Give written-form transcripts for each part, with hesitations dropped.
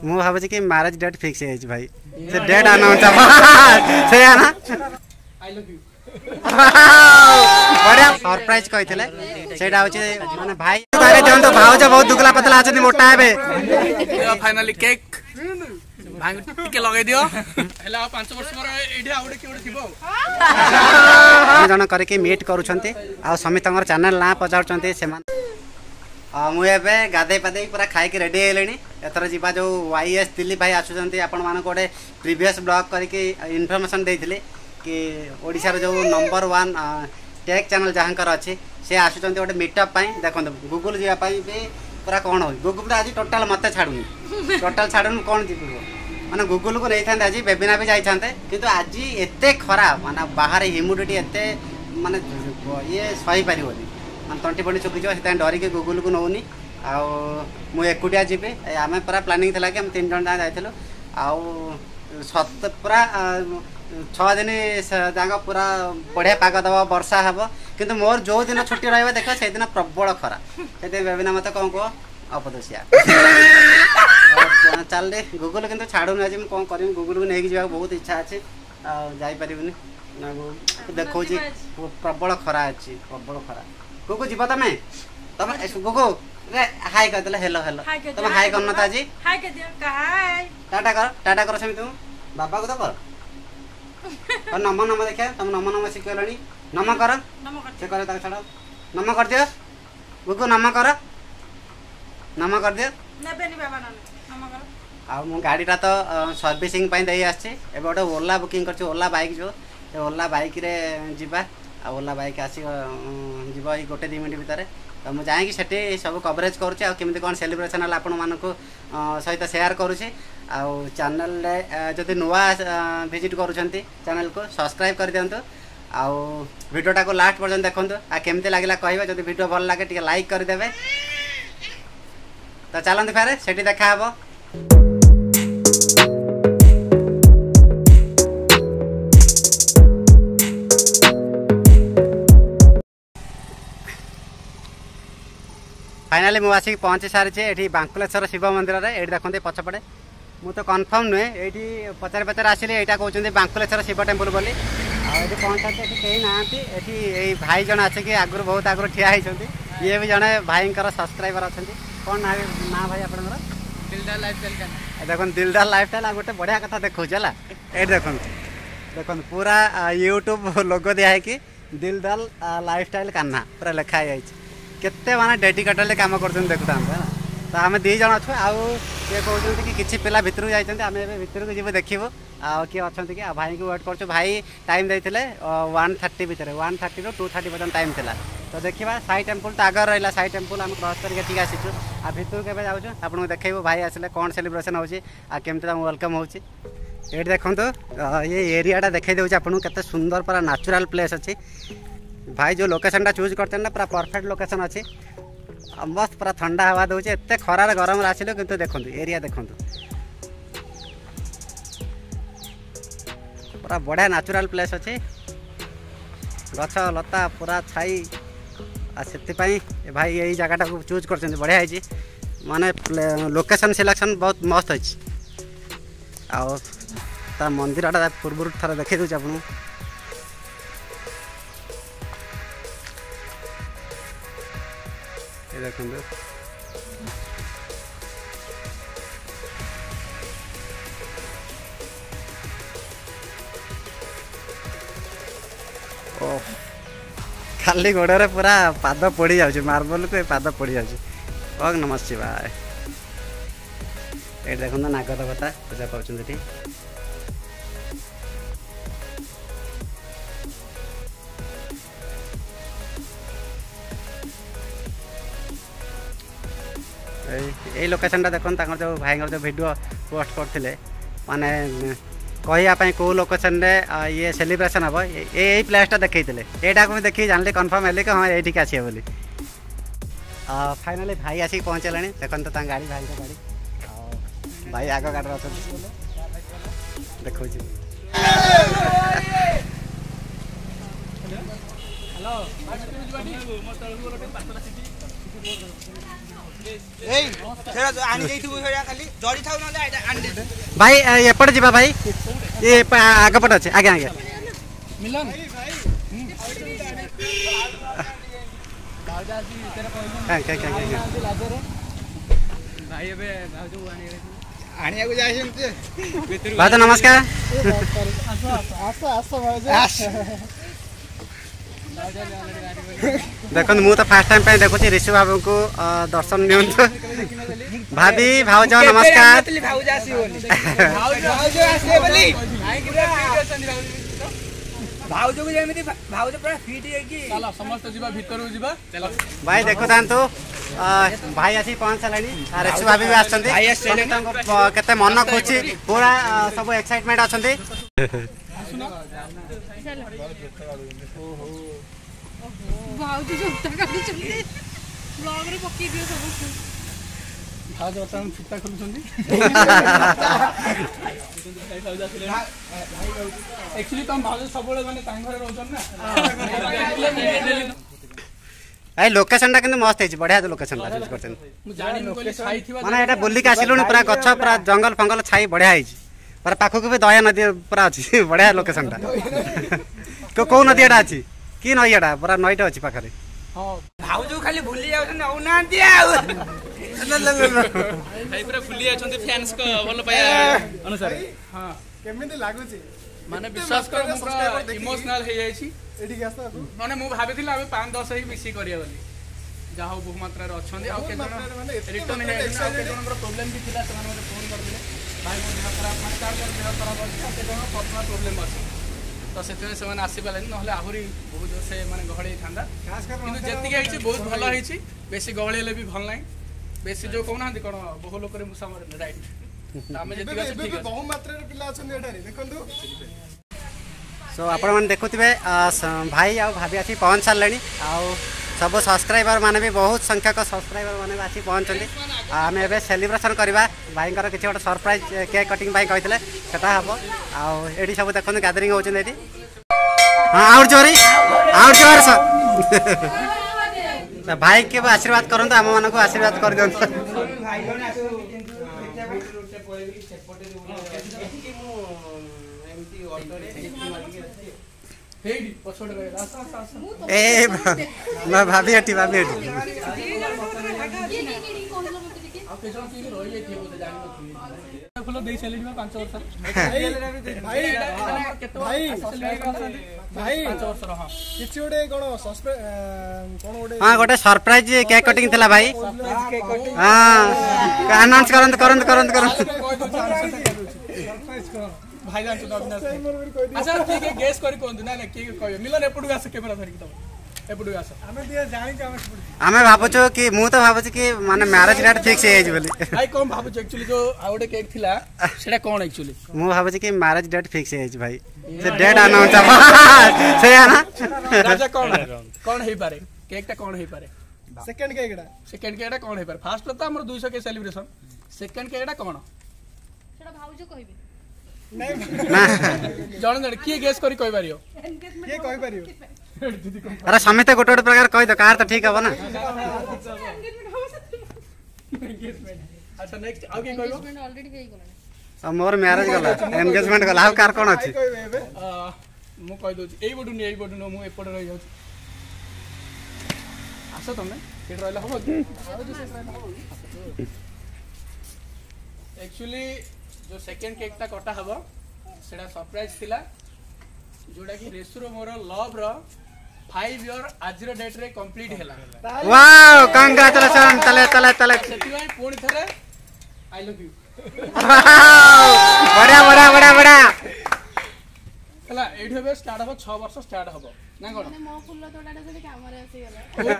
मु भावुँ कि marriage date fix है भाई से डेट अनाउंस से ना बढ़िया सरप्राइज कहते सेटा होची माने भाई तारे जन तो भाउज बहुत दुगला पतला आछन मोटा हेबे फाइनली केक भांग टिके लगे दियो हला 5 वर्ष पर एठी आउडे केउडे थिबो हम जन करे के मीट करूछंती आ समितंगर चैनल ना पजाउछंती सेमान मु एबे गाधे पादे पूरा खाई के रेडी हेलेनी एतर जीवा जो वाईएस दिल्ली भाई आछुछंती आपण मान कोडे प्रीवियस ब्लॉग करे के इन्फॉर्मेशन देथिले कि ओडिसा रो जो नंबर 1 टेक चैनल जहाँकर अच्छे से आसुँच गोटे मीटअप देखो गूगल जावाई भी पूरा कौन हो गूगल आज टोटाल मत छाड़ूनी टोटाल छाड़ूनी कौन जी माने गूगल को नहीं था आज बेबिना भी जाते किंतु आज एत खरा माने बाहर ह्यूमिडिटी एत माने ये सही पार माने तंटी फंटी चुकी से डरिकी गूगल को नौनी आकुटिया जी आम पूरा प्लानिंग था कि हम 3 जन जाइलु आत पूरा 6 दिन जाक पूरा बढ़िया पाग दब वर्षा हे किंतु मोर जो दिन छुट्टी रहा देख से दिन प्रबल खरा से बेबिना मत कौन कह अपदोसिया चल रे गूगल किंतु छाड़ूनी आज कौन कर गूगल को लेकिन जावा बहुत इच्छा अच्छे जापरि देखो प्रबल खरा अच्छी प्रबल खरा गुगु जीव तुम तुम गुगु हाय कहते हेलो हेलो तुम हाय करना आज टाटा कर सेमी तुम बाबा को तो कर और नम नम देखा तुम नम नम शिखल नम कर से कर छाड़ नम कर दियो गुगु नम कर नम कर दियो आ गाड़ीटा तो सर्विसिंग दे आसी गोटे ओला बुकिंग कर ओला बाइक जो ओला बाइक रे जीवा ओला बाइक आसी जीव ये 1-2 मिनट भितर तो मुझे जाकि सेठी सब कवरेज करुँच कौन सेलिब्रेशन है आपण मानक सहित शेयर करुँचे चैनल जदि नुआ विजिट करुँच चैनल को सब्सक्राइब कर दिंतु वीडियोटा को लास्ट पर्यंत देखो आ केमती लगला कह जब वीडियो भल लगे टे लाइक करदे तो चलते फेरे सेठी देखा हे फाइनाली मुझे आसिक पहुँची सारी ये बांकुलेश्वर शिव मंदिर में ये देखते पछपटे मु तो कन्फर्म नुहे ये पचार पचार आसिले यहाँ कहते बांकुलेश्वर शिव टेम्पल बोली ये पहुँचा कहीं ना ये भाई जन आसिक आगुरी बहुत आगुरी ठिया होती ये भी जड़े भाई सब्सक्राइबर अच्छा कौन ना ना भाई आप दिलदार लाइफस्टाइल देखो दिलदार लाइफस्टाइल गोटे बढ़िया कथा देखा ये देखो देखो पूरा यूट्यूब लोगो दिया है कि दिलदार लाइफस्टाइल कान्हा पूरा लिखाई जाए केते माने डेडिकेटेडली काम करछन देखुता तो आम 2 जन अच्छु ये कहते कि किसी पिला भितर जाइए आम भितर को जीव देखू किए अच्छा कि भाई को वेट कर भाई टाइम देते 1:30 भितर 1:30 ରୁ 2:30 पर्यटन टाइम था तो देखा साई टेम्पल तो आगर रहा साई टेम्पल आम क्रॉस करके आसीचु आ भितर के जाऊँ आपको देखो भाई आसिले कौन सेलिब्रेशन होमती वेलकम हो देखो ये एरियाटा देखा दूसरी आपको केते सुंदर पूरा नेचुरल प्लेस अच्छी भाई जो लोकेशनटा चूज करते ना पूरा परफेक्ट लोकेशन अच्छी मस्त पूरा ठंडा हवा दूचे एत खरार गरम आसिल किंतु देखो एरिया देखो पूरा बढ़िया नेचुरल प्लेस अच्छी गछ लता पूरा छाई से भाई यही जगह को चूज कर बढ़िया है माने लोकेशन सिलेक्शन बहुत मस्त अच्छी मंदिरटा पूर्व थर देखी दूचे आपको देखो खाली गोड़े पूरा पाद पड़ जाऊँ मार्बल को पाद पड़ जाऊँ ओम नमः शिवाय ये देखो नाग देवता पूजा पाँच ये लोकेशनटा देखो जो भाई जो वीडियो पोस्ट करते माने कहवाई कौ लोकेशन रे ये सेलिब्रेशन हम यही प्लेसटा देखते यहाँ को देखिए जानली कन्फर्म है कि हाँ ये आसे बोली फाइनाली भाई आसिक पहुँचले देखते तो गाड़ी भाई गाड़ी भाई आग गाड़ी अच्छा देखो भाई एपटे जा भाई ये आगपट अच्छे आगे आगे मिलन भाई नमस्कार देखो मु तो फास्ट टाइम देखुची ऋषि बाबू को दर्शन नियंतु भाभी भाउज नमस्कार भाई देखो थांतु भाई आसी पहुंच सारे ऋषि भाभी भी आछंती केते मन खुशी पूरा सब एक्साइटमेंट अछंती भाउजी जोता काटी चलते ब्लॉग रे पक्की दियो सब भाउज वर्तमान फिटा खुलुछंती एक्चुअली तुम भाउज सबले माने तां घरे रहउछन ना ए लोकेशन टा किंतु मस्त है बढ़िया लोकेशन टा चूज करछन मु जानि न कोली छाई थिबा माने एटा बुल्ली का आसिलुनी पूरा गच्छ पूरा जंगल फंगल छाई बढ़िया है पर पाखक भी दया नदी पूरा अछि बढ़िया लोकेशन टा को नदी एटा अछि की नई एटा पूरा नईटा अछि पाखरे हां भाउजू खाली भूली जाउछन औनांती आउ भाई पूरा फुली आछंती फैंस को भलो पाया अनुसार हां केमिति लागुची माने विश्वास कर मु पूरा इमोशनल हे जाई छी एठी के आस्ता माने मु भाबिथिला आबे 5-10 ही मिसी करिया बोली जाहो बहु मात्रा रे अछंती आ के जण रिटर्न हे आ के जणकर प्रॉब्लम भी थिला समान मते फोन कर दिले भाई मो देह खराब मास्टर कर देह खराब अछि के जण पर्सनल प्रॉब्लम अछि तो सेते से माने आसी पाले नहले आहुरी बहुत जोर से माने गहळे थांदा किंतु जेति के हिची बहुत भलो हिची बेसी गहळे ले भी भल नाही बेसी जो कहू ना कोन बहु लोक रे मुसा मारे राइट आमे जेति के ठीक बहु मात्रा रे पिला अछन एठारे देखंतु सो आपण मन देखुथिबे भाई आ भाभी आसी पहुंच सारलेनी आ सब सब्सक्राइबर माने भी बहुत संख्यक सब्सक्राइबर माने आसी पहुंचंती आमे एबे सेलिब्रेशन करबा भाई कर किछि गोटे सरप्राइज केक कटिंग भाई कहितले सेटा हबो आ एडी सब देखन गैदरिंग होचन एडी हां आउट जोरी भाई के आशीर्वाद करंत हम मन को आशीर्वाद कर दन ए भाभी हटी भाभी हटी फुल दे सेलिब्रेट में 5 वर्ष भाई भाई भाई 5 वर्ष रहा किछि ओडे कोन कोन ओडे हां गोटे सरप्राइज केक कटिंग थिला भाई हां अनाउंस करंत भाई जान तो अच्छा ठीक है गेस करी कोन ना की कहबे मिलन एपडु आसे कैमरा धरि तो एपडु आसे हमें दिया जानि के हमें भाबुचो कि मु तो भाबुच कि माने मैरिज डेट फिक्स हे बोली भाई कोन भाबुच एक्चुअली जो आउडे केक थिला सेटा कोन एक्चुअली मु भाबुच कि मैरिज डेट फिक्स हे भाई से डेट अनाउंस से ना राजा कोन हे पारे केक ता कोन हे पारे सेकंड केकड़ा कोन हे पारे फर्स्ट तो हमर 200 के सेलिब्रेशन सेकंड केकड़ा कोन सेटा भाउजो कहिबे ना जण की गेस करी कहि पारियो के कहि पारियो अरे समेत गोटे गोटे प्रकार कहि दो कार तो ठीक हबो ना अच्छा नेक्स्ट आगे कहबो ऑलरेडी हेई गला मोर मैरिज गला एंगेजमेंट गला हाउ कार कोन अछि मु कहि दोछि एई बडु मु एपड रहि जाउछि आसा तमे केट रहला हबो एक्चुअली जो सेकंड केक ता कटा हबो सेडा सरप्राइज थिला जोडा कि रेसुरो मोर लव रो 5 ईयर आज रो डेट रे कंप्लीट हैला वाओ कांग्रेचुलेशन तले सेति भाई पूर्ण थरे आई लव यू बड़ा हला एठी होबे स्टार्ट हबो 6 वर्ष स्टार्ट हबो ना कोन मो फुल्लो तोडाडा से कैमरा आसी गला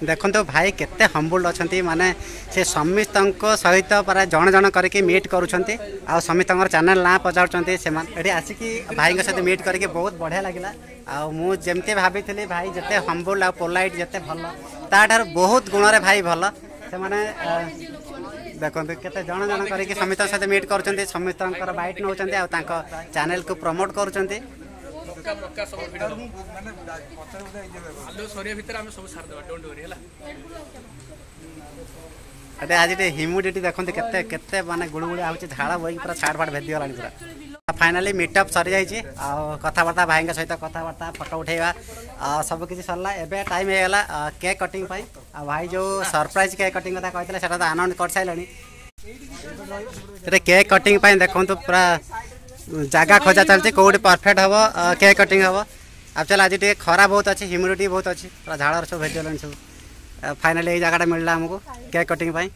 देखो भाई केते हम्बुल अच्छा माने से समित सहित पूरा जन जन करके मीट करुँच आ समित चैनल ना पचार से आसिकी भाई सहित मीट करके बहुत बढ़िया लगे आमती भाभी भाई जिते हम्बुल आ पोलाइट जिते भल ताठार बहुत गुण रे भाई भल से माने देखो केते जन जन करके समित सहित मीट कर समित बाइट नौ चैनल को प्रमोट कर पक्का पक्का सब भिड आलो सरिया भितर हम सब सार देबा डोंट वरी हला अटे आज ह्यूमिडिटी देखते केते केते माने गुड़गुड़ी आउछ झाड़ा बोई पूरा छाड़ फाड़ भेदी गलानी पूरा फाइनली मीटअप सरी जाइए कथबार्ता भाई सहित कथबार्ता फोटो उठेगा सब किसी सरला एबे टाइम होगा केक कटिंग पाई भाई जो सरप्राइज केक कटिंग कथा कहते हैं तो आनंद कर सारे केक कटिंग पाई देखो पूरा जगह खोजा चलती कौटी परफेक्ट हम केक कटिंग हम एक्चुअली आज टे खरा बहुत अच्छी ह्यूमिडिटी बहुत अच्छी पूरा झाड़ सब भेजल सब फाइनली ये जगह मिलला हमको केक कटिंग पाई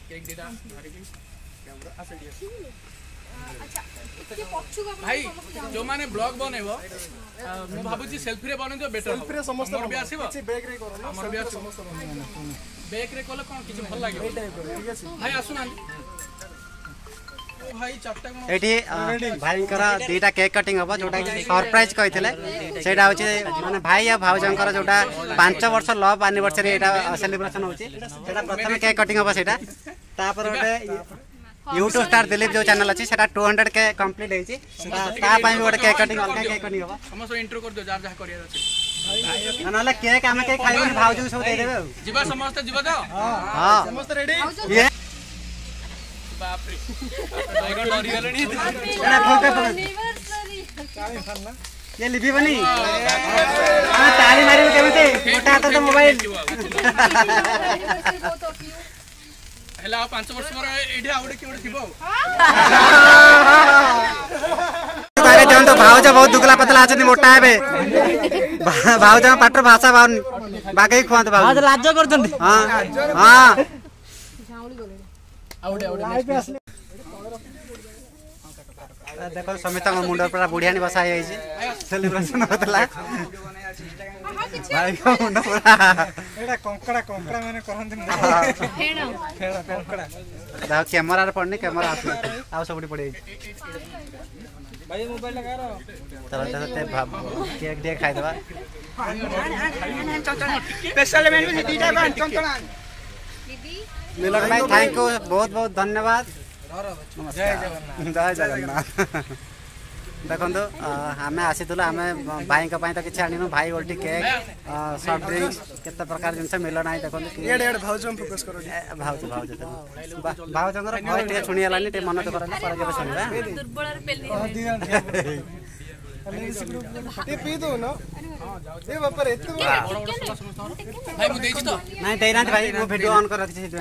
केक दिदा धरि की कैमरा आसेडिया भाई जो माने ब्लॉग बनेबो मु भाबुची सेल्फी रे बने तो बेटर सेल्फी रे समस्त भी आसीबो किछि बैग रे करो हमर भी आसी समस्त बैग रे कोले कोन किछि भल लागे भाई आसुना भाई चट्टा कोन एठी भाई करा दीटा केक कटिंग हबो जोटा सरप्राइज कहितले सेटा होची माने भाई आ भाउजंकर जोटा 5 वर्ष लव एनिवर्सरी एटा सेलिब्रेशन होची सेटा प्रथम केक कटिंग हबो सेटा तापर ओटे यूट्यूब स्टार दिलीप जो चैनल अछि सेटा 200 के कंप्लीट हेची ता पई ओटे केक कटिंग अलगा केक कटिंग हबो समस्त इंट्रो कर दो जार जा करिया अछि नले केक आमे के खाइबो भाउजु सब दे देबे जीवा समस्त जीवा तो हां समस्त रेडी ये बाप रे टाइगर डरी गलनी एना फोके ये लिबी बनी हां ताली मारी केमते मोटा हाथ तो मोबाइल हेला 5 वर्ष पर एठी आउडे केउडे थिबो तारे जन तो भाउजा बहुत दुगला पतला आछन मोटा हेबे भाउजा पाटर भाषा बाके खुआत भाउजा लाज करछन हां हां आउडे देखो समिता मुंड पूरा बुढ़ियानी बसा सेलिब्रेशन होतला भाई को मुंड पूरा एटा कंकड़ा कंकड़ा माने कहंती फेणो कंकड़ा देखो कैमरा रे पड़नी कैमरा आस आ सबडी पड़े भाई मोबाइल लगा रो चलो चलो ते केक दे खाइ देबा स्पेशल मेनू से दीटा बान चंचणा मिलन भाई थैंक यू बहुत बहुत धन्यवाद जय जगन्नाथ जय जगन्नाथ देखो आम आसी आम भाई तो किसी आनु भाई ओल्टी केक सॉफ्ट ड्रिंक्स केते प्रकार जिनस मिल ना देखो एड भाउज फोकस करो भाउज भाउज भाउजर भय टे शुणी गलानी टे मन दुख रहा पर केबे शुणिबा दुर्बल पेली ये पी दो ना ए बाप रे एते भाई मु देछि तो नहीं देना भाई मो वीडियो ऑन कर रखी छै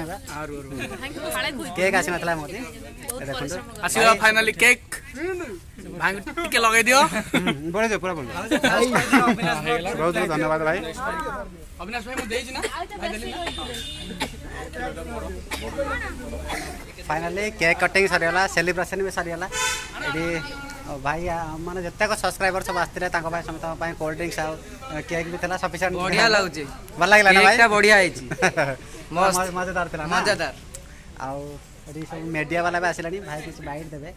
केक आसी नथला मोती देखो आसीबा फाइनली केक भांग टिके लगाई दियो बोले दे पूरा बोल बहुत बहुत धन्यवाद भाई अविनाश भाई मु देछि ना भाई देली फाइनली केक कटिंग सरीगला सेलिब्रेशन भी सरीगला ये भाई माने जत्ते को सब्सक्राइबर सब आस्ते ताको भाई समस्त भाई कोल्ड ड्रिंक्स आ केक भी थला सफिशिएंट बढ़िया लागुचे भल लागला ना भाई केकटा बढ़िया आइछि मस्त मजेदार थला ना मजेदार आ एडी सब मीडिया वाला भी आसिलानी भाई कुछ बाइट देबे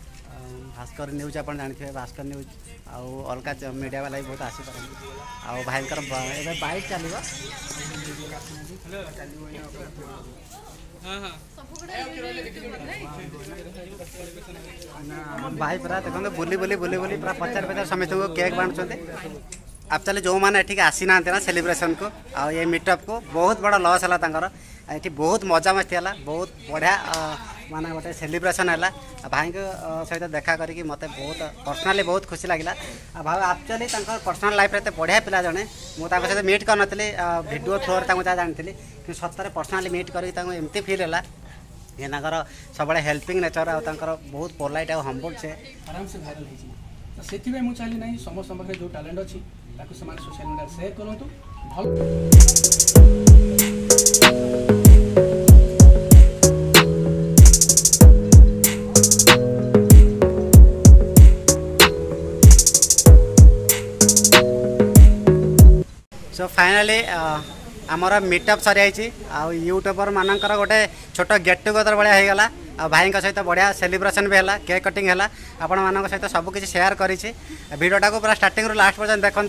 भास्कर न्यूज अपन जानथिबे भास्कर न्यूज आ अलका मीडिया वाला भी बहुत आसी परन आ भाई कर एबे बाइट चलीबा हां हां भाई पूरा देखो बुली बुली बुली बुली पूरा 50 समस्त को केक बांटते एक्चुअली जो मैंने ठीक आसी ना सेलिब्रेशन को आ ये मीटअप को बहुत बड़ा लॉस है ये बहुत मजा मस्ती है बहुत बढ़िया माने गोटे सेलिब्रेशन है भाई सहित देखा करके मत बहुत पर्सनाली बहुत खुशी लगे भाई एक्चुअली पर्सनाल लाइफ रे बढ़िया पिला जड़े मुझे सहित मीट कर नी वीडियो थ्रू जहाँ जानी कि सतरे पर्सनाली मीट करमती फिल है ये सब हेल्पिंग नेचर आ बहुत पोलाइट आ हम्बल से आराम से वायरल होइछि तो सेति में मु चाहली नहीं समस्त पाखे जो टैलेंट अछि ताको समान सोशल मीडिया शेयर करंतु भल सो फाइनली आमर मीटअप सरी यूट्यूबर मानकर गोटे छोट गेट टुगेदर भाया होगा आ भाई सहित बढ़िया सेलिब्रेशन भी है केक कटिंग है आपण मान सहित सबकि शेयर करी वीडियोटा को पूरा स्टार्टिंग रू लास्ट पर्यंत देखो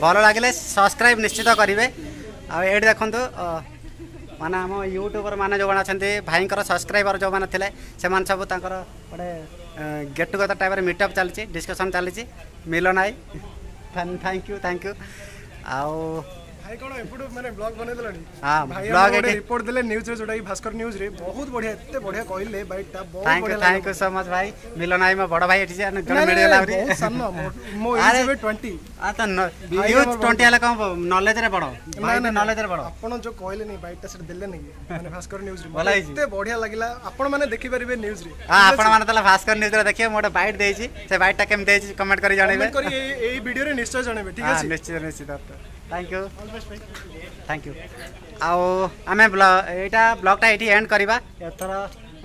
भल लगे सब्सक्राइब निश्चित करेंगे आठ देखु माने आम यूट्यूबर मैंने जो अच्छा भाई सब्सक्राइबर जो मैंने थे सब गोटे गेट टुगेदर टाइप मीटअप चलती डिस्कसन चलती मिलन आई थैंक यू आउ भाई कोन एपडू माने ब्लॉग बने देलनी हां भाई ब्लॉग एक रिपोर्ट देले न्यूज रे जोटा भास्कर न्यूज रे बहुत बढ़िया एते बढ़िया कहले भाई ता बहुत बढ़िया थैंक यू सो मच भाई मिलन आई में बड़ भाई एठी जन मिडिया लावरी बहुत सन मो एज 20 आ त यूथ 20 हला कम नॉलेज रे बड़ो भाई नॉलेज रे बड़ो आपण जो कहले नहीं भाई ता से देले नहीं माने भास्कर न्यूज रे भला एते बढ़िया लागला आपण माने देखि परिबे न्यूज रे हां आपण माने तला भास्कर न्यूज रे देखिए मोटे बाइट देछि से बाइट टा केम देछि कमेंट करी जानेबे कमेंट करी एई वीडियो रे निश्चय जानेबे ठीक हां अछि निश्चित थैंक यू आउ आम यहाँ ब्लॉगटा ये एंड करवा एथर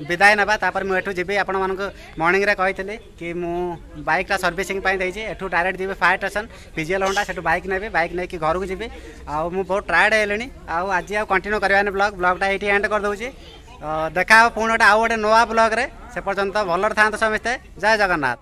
विदाय ना तापर मुझे जीवी आपण मानक मॉर्निंग रे कही कि मु बाइकटा सर्विसिंग देती एठू डायरेक्ट जीवी फायर स्टेशन पीजीएल होंडा से बाइक नेबी बाइक नहीं घर को जीवी आउ मु बहुत टायर्ड हेली आज कंटिन्यू करवानी ब्लॉगटा ये एंड कर दूसरी देखा पुणी गोटे आउ गोटे नुआ ब्लॉग रे से पर्यंत भलर था समस्ते जय जगन्नाथ।